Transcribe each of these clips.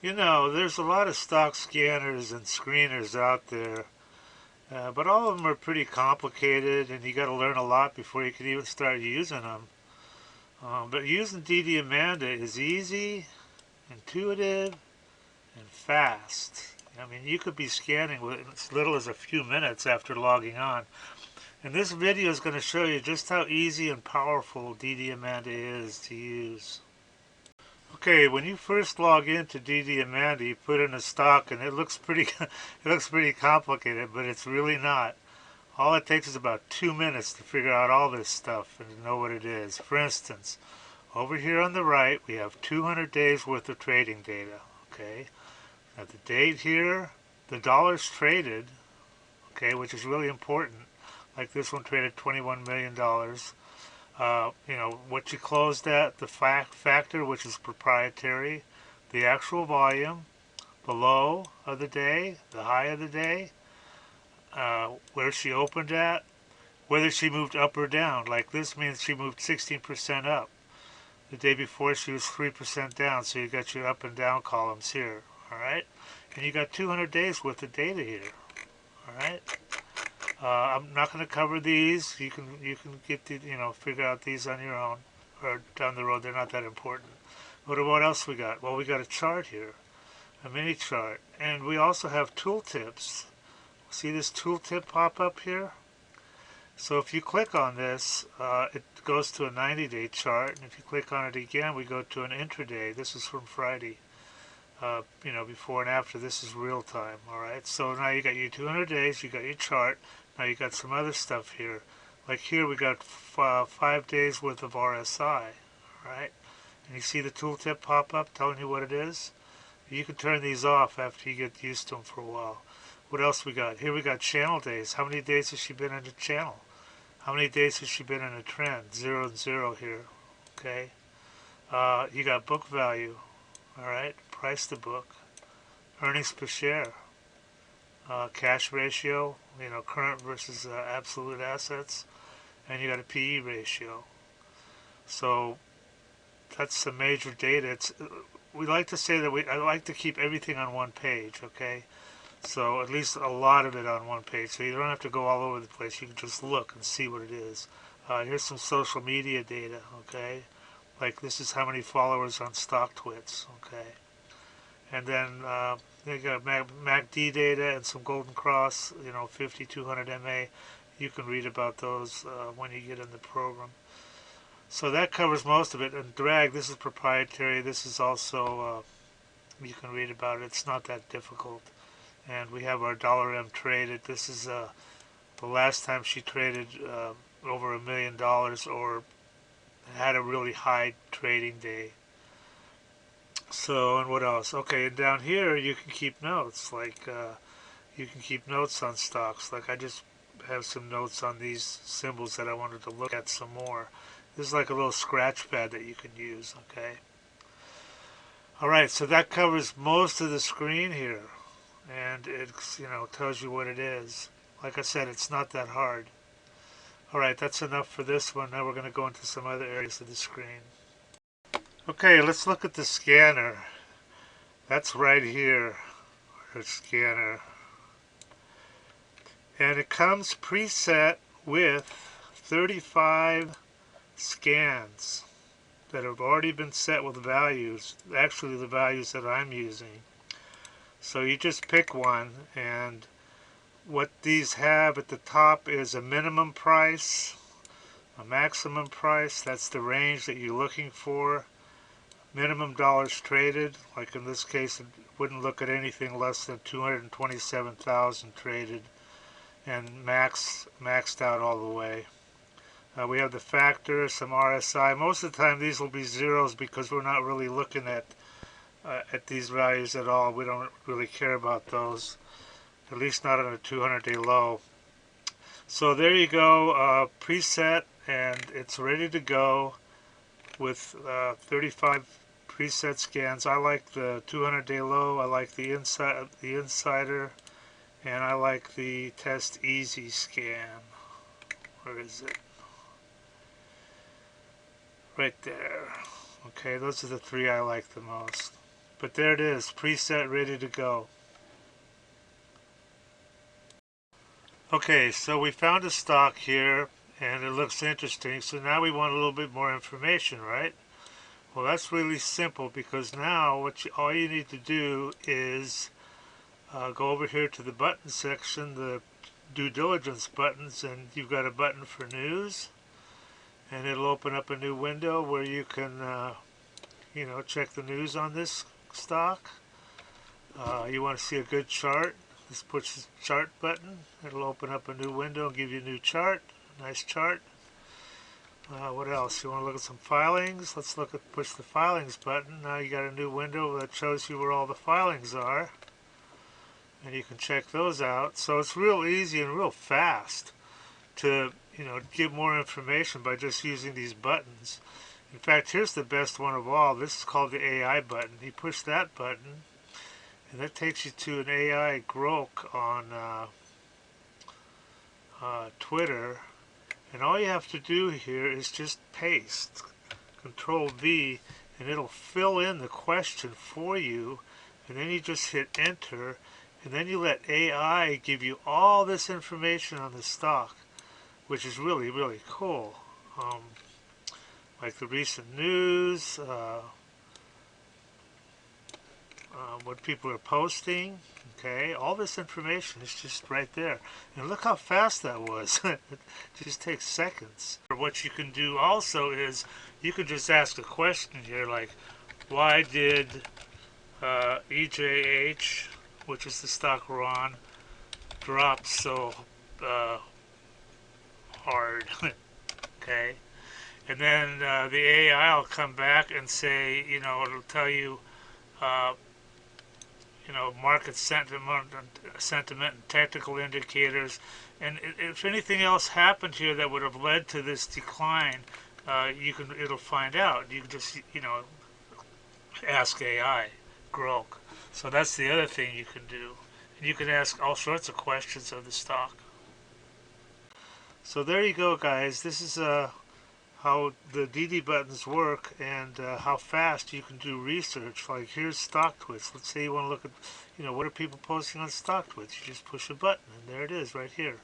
You know, there's a lot of stock scanners and screeners out there, but all of them are pretty complicated, and you got to learn a lot before you can even start using them. But using DDAmanda is easy, intuitive, and fast. I mean, you could be scanning with as little as a few minutes after logging on. And this video is going to show you just how easy and powerful DDAmanda is to use. Okay, when you first log into DDAmanda, you put in a stock, and it looks pretty, it looks pretty complicated, but it's really not. All it takes is about 2 minutes to figure out all this stuff and to know what it is. For instance, over here on the right, we have 200 days worth of trading data. Okay, at the date here, the dollars traded, okay, which is really important. Like this one traded $21 million. You know, what you closed at, the factor, which is proprietary, the actual volume, the low of the day, the high of the day, where she opened at, whether she moved up or down. Like this means she moved 16% up. The day before she was 3% down, so you got your up and down columns here, all right? And you got 200 days worth of data here, all right? I'm not going to cover these. You can get the, figure out these on your own or down the road. They're not that important. But what else we got? Well, we got a chart here, a mini chart, and we also have tooltips. See this tooltip pop up here? So if you click on this, it goes to a 90-day chart, and if you click on it again, we go to an intraday. This is from Friday. Before and after. This is real time. All right. So now you got your 200 days. You got your chart. Now you got some other stuff here. Like here, we got 5 days worth of RSI. All right. And you see the tooltip pop up telling you what it is. You can turn these off after you get used to them for a while. What else we got? Here we got channel days. How many days has she been in a channel? How many days has she been in a trend? 0 and 0 here. Okay. You got book value. All right. Price to book. Earnings per share. Cash ratio. Current versus absolute assets. And you got a PE ratio. So that's some major data. We like to say that I like to keep everything on one page. Okay. So at least a lot of it on one page, so you don't have to go all over the place. You can just look and see what it is. Here's some social media data, okay? Like this is how many followers on StockTwits, okay? And then you got MACD data and some Golden Cross, 5200 MA. You can read about those when you get in the program. So that covers most of it. And drag, this is proprietary. This is also, you can read about it. It's not that difficult. And we have our $M traded. This is the last time she traded over $1 million or had a really high trading day. So, and what else? Okay, and down here you can keep notes. Like you can keep notes on stocks. Like I just have some notes on these symbols that I wanted to look at some more. This is like a little scratch pad that you can use. Okay. All right, so that covers most of the screen here, and it tells you what it is. Like I said, it's not that hard. Alright, that's enough for this one. Now we're going to go into some other areas of the screen. Okay, let's look at the scanner. That's right here, our scanner. And it comes preset with 35 scans that have already been set with values, actually the values that I'm using. So you just pick one, and what these have at the top is a minimum price, a maximum price, that's the range that you're looking for. Minimum dollars traded, like in this case, it wouldn't look at anything less than 227,000 traded, and maxed out all the way. We have the factor, some RSI. Most of the time these will be zeros because we're not really looking at these values at all. We don't really care about those, at least not on a 200-day low. So there you go, preset, and it's ready to go with 35 preset scans. I like the 200-day low, I like the insider, and I like the test easy scan. Where is it? Right there. Okay, those are the three I like the most. But there it is, preset, ready to go. Okay, so we found a stock here, and it looks interesting. So now we want a little bit more information, right? Well, that's really simple, because now all you need to do is go over here to the button section, the due diligence buttons, and you've got a button for news, and it'll open up a new window where you can check the news on this stock. You want to see a good chart, just push the chart button. It'll open up a new window and give you a new chart, nice chart. What else? You want to look at some filings? Let's push the filings button. Now you got a new window that shows you where all the filings are, and you can check those out. So it's real easy and real fast to give more information by just using these buttons. In fact, here's the best one of all. This is called the AI button. You push that button, and that takes you to an AI grok on Twitter. And all you have to do here is just paste, Control V, and it'll fill in the question for you. And then you just hit enter, and then you let AI give you all this information on the stock, which is really, really cool. Like the recent news, what people are posting, okay, all this information is just right there. And look how fast that was. It just takes seconds. What you can do also is you can just ask a question here, like, why did EJH, which is the stock we're on, drop so hard? Okay, and then the AI will come back and say, it'll tell you market sentiment and technical indicators, and if anything else happened here that would have led to this decline, it'll find out. You can just ask AI grok. So that's the other thing you can do, and you can ask all sorts of questions of the stock. So there you go, guys. This is how the DD buttons work, and how fast you can do research. Like, here's stock twits. Let's say you want to look at, what are people posting on stock twits. You just push a button, and there it is right here.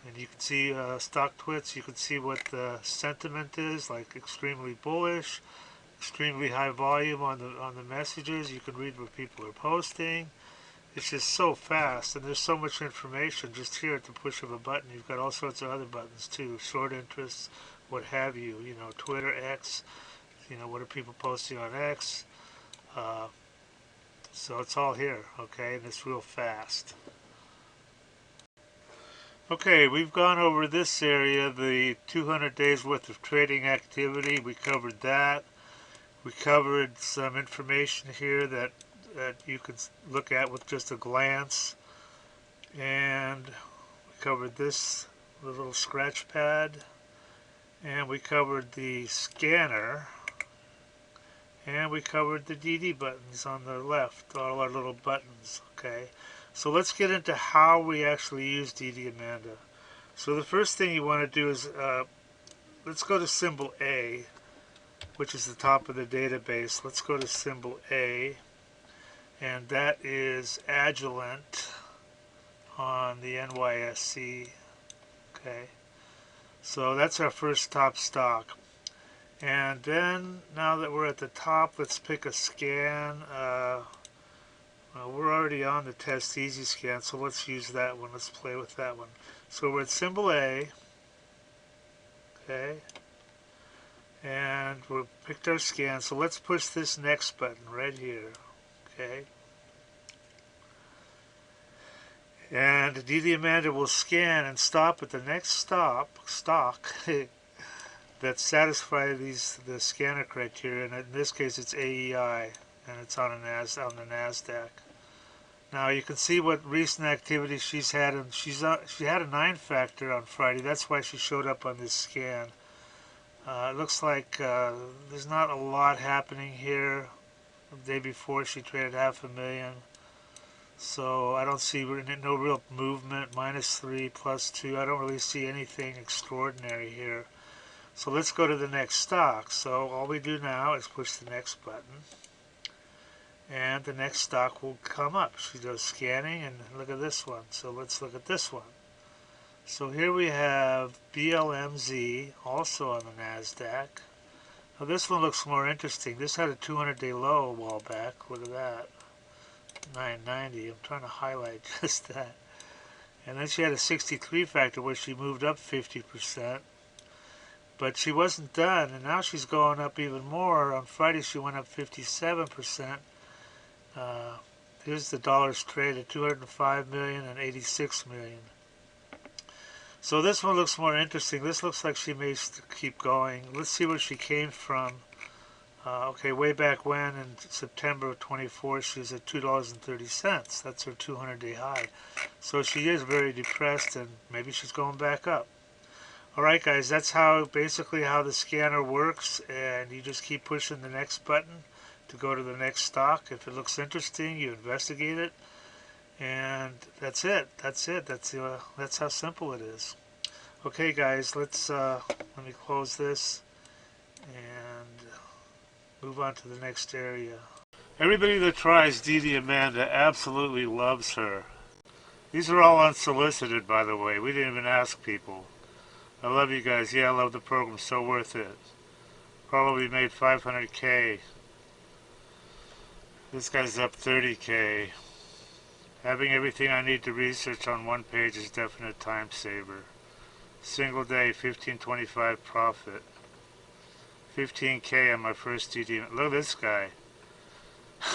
And you can see stock twits. You can see what the sentiment is, like extremely bullish, extremely high volume on the messages. You can read what people are posting. It's just so fast, and there's so much information just here at the push of a button. You've got all sorts of other buttons too, short interests, what have you, Twitter, X, what are people posting on X. So it's all here, okay, and it's real fast. Okay, we've gone over this area, the 200 days worth of trading activity. We covered that. We covered some information here that you can look at with just a glance. And we covered this, the little scratch pad. And we covered the scanner. And we covered the DD buttons on the left, all our little buttons, okay? So let's get into how we actually use DDAmanda. So the first thing you want to do is, let's go to symbol A, which is the top of the database. Let's go to symbol A, and that is Agilent on the NYSE, okay? So that's our first top stock. And then, now that we're at the top, let's pick a scan. We're already on the Test Easy scan, so let's use that one. Let's play with that one. So we're at symbol A, okay? And we've picked our scan, so let's push this next button right here, okay? And DDAmanda will scan and stop at the next stock that satisfies the scanner criteria, and in this case it's AEI, and it's on the NASDAQ. Now you can see what recent activity she's had, and she had a 9 factor on Friday. That's why she showed up on this scan. It looks like there's not a lot happening here. The day before she traded $500,000. So I don't see no real movement. -3, +2. I don't really see anything extraordinary here. So let's go to the next stock. So all we do now is push the next button. and the next stock will come up. She does scanning, and look at this one. So let's look at this one. So here we have BLMZ, also on the NASDAQ. Now this one looks more interesting. This had a 200-day low a while back. Look at that. 990. I'm trying to highlight just that. And then she had a 63 factor where she moved up 50%. But she wasn't done, and now she's going up even more. On Friday she went up 57%. Here's the dollars traded, 205 million and 86 million. So this one looks more interesting. This looks like she may keep going. Let's see where she came from. Okay, way back when, in September of 24, she was at $2.30. That's her 200-day high. So she is very depressed, and maybe she's going back up. Alright guys, that's basically how the scanner works, and you just keep pushing the next button to go to the next stock. If it looks interesting, you investigate it, and that's it. That's how simple it is. Okay guys, let me close this and move on to the next area. Everybody that tries DDAmanda absolutely loves her. These are all unsolicited, by the way. We didn't even ask people. I love you guys. Yeah, I love the program. So worth it. Probably made 500K. This guy's up 30K. Having everything I need to research on one page is definite time saver. Single day, 1525 profit. 15K on my first DD. Look at this guy.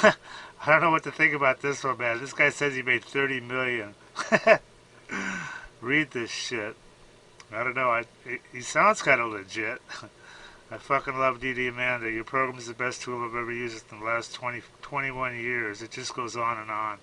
I don't know what to think about this one, man. This guy says he made 30 million. Read this shit. I don't know. He sounds kind of legit. I fucking love DDAmanda. Your program is the best tool I've ever used in the last 21 years. It just goes on and on.